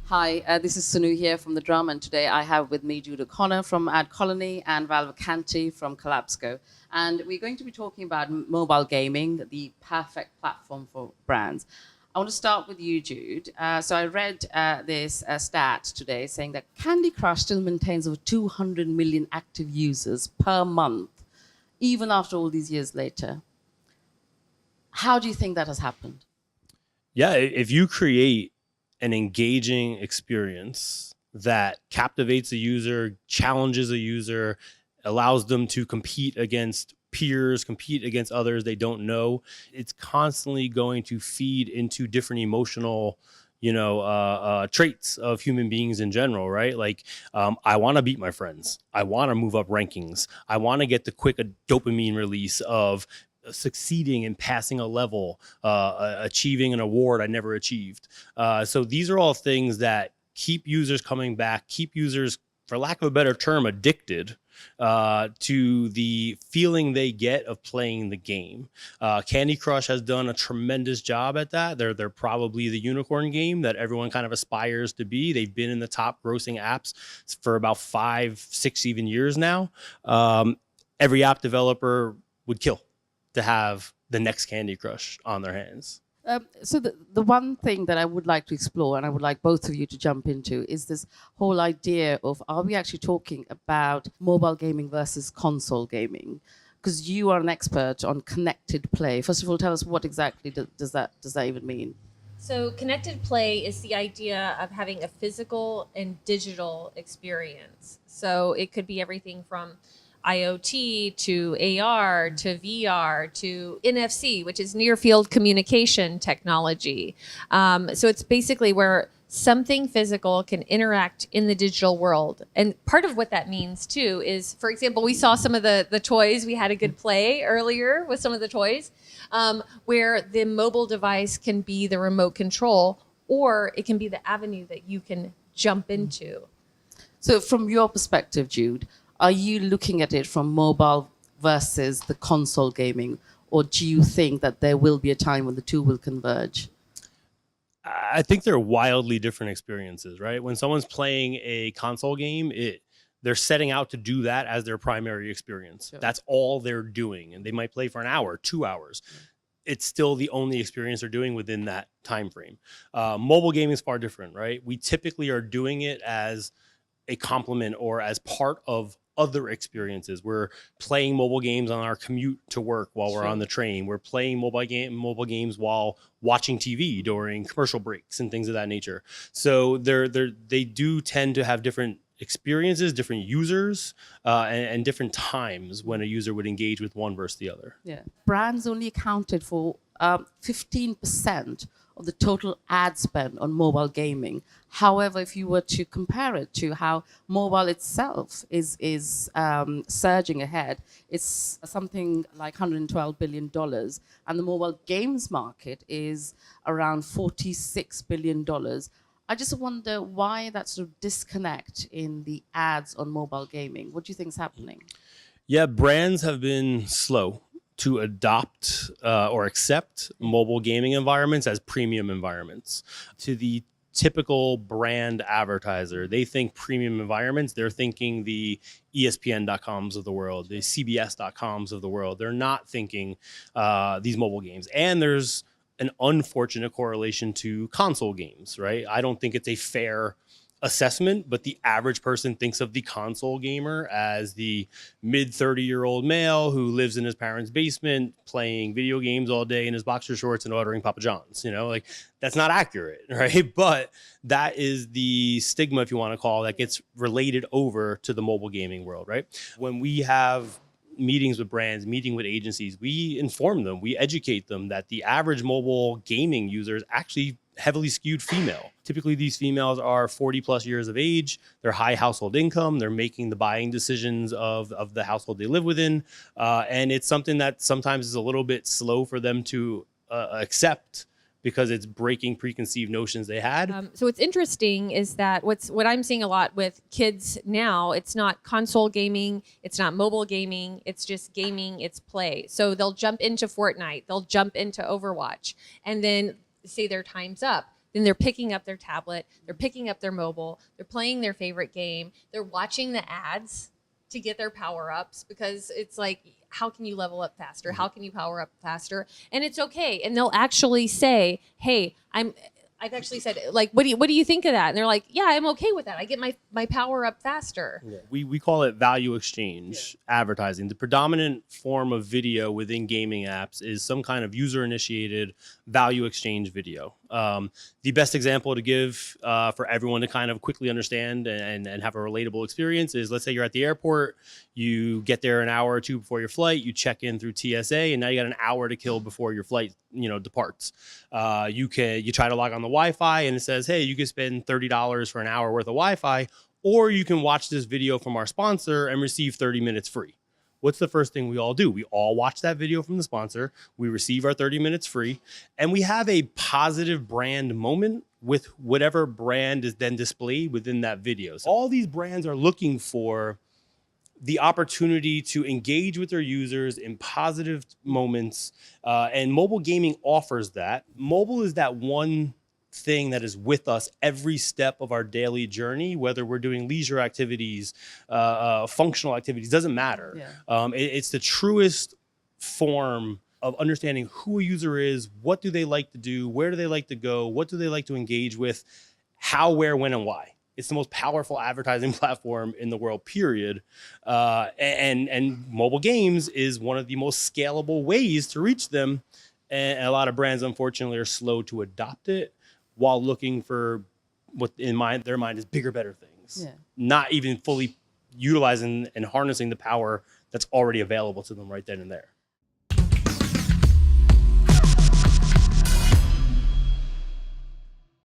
Hi, this is Sunu here from The Drum, and today I have with me Jude O'Connor from AdColony and Val Vacanti from Collabsco. And we're going to be talking about mobile gaming, the perfect platform for brands. I want to start with you, Jude. So I read this stat today saying that Candy Crush still maintains over 200 million active users per month, even after all these years later. How do you think that has happened? Yeah, if you create an engaging experience that captivates a user, challenges a user, allows them to compete against peers, compete against others they don't know, it's constantly going to feed into different emotional traits of human beings in general, right? Like, I want to beat my friends. I want to move up rankings. I want to get the quick dopamine release of succeeding and passing a level, achieving an award I never achieved. So these are all things that keep users coming back, keep users, for lack of a better term, addicted to the feeling they get of playing the game. Candy Crush has done a tremendous job at that. They're probably the unicorn game that everyone kind of aspires to be. They've been in the top grossing apps for about 5, 6 even years now. Every app developer would kill to have the next Candy Crush on their hands. So the one thing that I would like to explore, and I would like both of you to jump into, is this whole idea of, are we actually talking about mobile gaming versus console gaming? Because you are an expert on connected play. First of all, tell us what exactly does that even mean? So connected play is the idea of having a physical and digital experience. So it could be everything from IoT to AR to VR to NFC, which is near field communication technology. So it's basically where something physical can interact in the digital world. And part of what that means too is, for example, we saw some of the toys. We had a good play earlier with some of the toys, where the mobile device can be the remote control, or it can be the avenue that you can jump into. So from your perspective, Jude, are you looking at it from mobile versus the console gaming, or do you think that there will be a time when the two will converge? I think they're wildly different experiences, right? When someone's playing a console game, they're setting out to do that as their primary experience. Sure. That's all they're doing. And they might play for an hour, 2 hours. It's still the only experience they're doing within that time frame. Mobile gaming is far different, right? We typically are doing it as a complement or as part of other experiences. We're playing mobile games on our commute to work while we're on the train. We're playing mobile games while watching TV during commercial breaks and things of that nature. So they do tend to have different experiences, different users, and different times when a user would engage with one versus the other. Yeah, brands only accounted for 15% of the total ad spend on mobile gaming. However, if you were to compare it to how mobile itself is surging ahead, it's something like $112 billion. And the mobile games market is around $46 billion. I just wonder why that sort of disconnect in the ads on mobile gaming. What do you think is happening? Yeah, brands have been slow to adopt or accept mobile gaming environments as premium environments. To the typical brand advertiser, they think premium environments, they're thinking the ESPN.coms of the world, the CBS.coms of the world. They're not thinking these mobile games. And there's an unfortunate correlation to console games, right? I don't think it's a fair assessment, but the average person thinks of the console gamer as the mid 30-year-old male who lives in his parents' basement playing video games all day in his boxer shorts and ordering Papa John's. Like, that's not accurate, right? But that is the stigma, if you want to call it, that gets related over to the mobile gaming world, right? When we have meetings with brands, meeting with agencies, we inform them, we educate them that the average mobile gaming user is actually heavily skewed female. Typically, these females are 40 plus years of age. They're high household income. They're making the buying decisions of the household they live within. And it's something that sometimes is a little bit slow for them to accept, because it's breaking preconceived notions they had. So what's interesting is that what I'm seeing a lot with kids now, it's not console gaming, it's not mobile gaming, it's just gaming, it's play. So they'll jump into Fortnite, they'll jump into Overwatch, and then say their time's up. then they're picking up their tablet, they're picking up their mobile, they're playing their favorite game, they're watching the ads to get their power-ups, because it's like, how can you level up faster? How can you power up faster? And it's okay. And they'll actually say, hey, I've actually said, like, what do you think of that? And they're like, yeah, I'm okay with that. I get my power up faster. Yeah. We call it value exchange advertising. The predominant form of video within gaming apps is some kind of user initiated value exchange video. The best example to give for everyone to kind of quickly understand and have a relatable experience is, let's say you're at the airport, you get there an hour or two before your flight, you check in through TSA, and now you got an hour to kill before your flight, departs. You try to log on the Wi-Fi, and it says, hey, you can spend $30 for an hour worth of Wi-Fi, or you can watch this video from our sponsor and receive 30 minutes free. What's the first thing we all do? We all watch that video from the sponsor. We receive our 30 minutes free, and we have a positive brand moment with whatever brand is then displayed within that video. So all these brands are looking for the opportunity to engage with their users in positive moments, and mobile gaming offers that. Mobile is that one thing that is with us every step of our daily journey, whether we're doing leisure activities, functional activities, doesn't matter. Yeah. It's the truest form of understanding who a user is, what do they like to do, where do they like to go, what do they like to engage with, how, where, when, and why. It's the most powerful advertising platform in the world, period. And mobile games is one of the most scalable ways to reach them. And a lot of brands, unfortunately, are slow to adopt it, while looking for what in their mind is bigger, better things. Yeah. Not even fully utilizing and harnessing the power that's already available to them right then and there.